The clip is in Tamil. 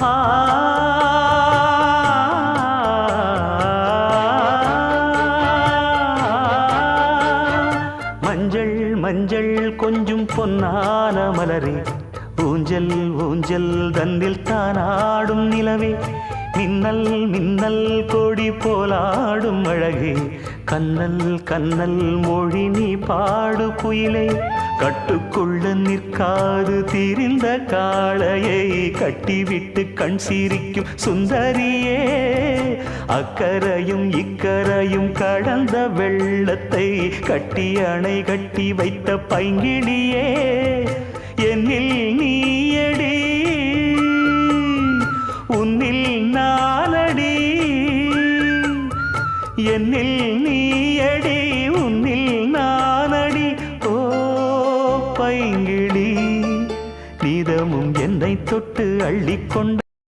ஆ மஞ்சள் மஞ்சள் கொஞ்சம் பொன்னான மலரே, ஊஞ்சல் ஊஞ்சல் தன்னில் தானாடும் நிலவே, மின்னல் மின்னல் கொடி போலாடும் அழகே, கண்ணல் கண்ணல் மொழி நீ பாடு குயிலே, கட்டுக்குள்ள நிற்காது திரிந்த காளையை கட்டிவிட்டு கண் சிரிக்கும் சுந்தரியே, அக்கரையும் இக்கரையும் கடந்த வெள்ளத்தை கட்டி அணை கட்டி வைத்த பைங்கிளியே, என்னில் நீயடி உன்னில் நானடி, என்னில் நீயடி உன்னில் நானடி. ஓ பைங்கிளி, நீதமும் என்னை தொட்டு அள்ளிக்கொண்ட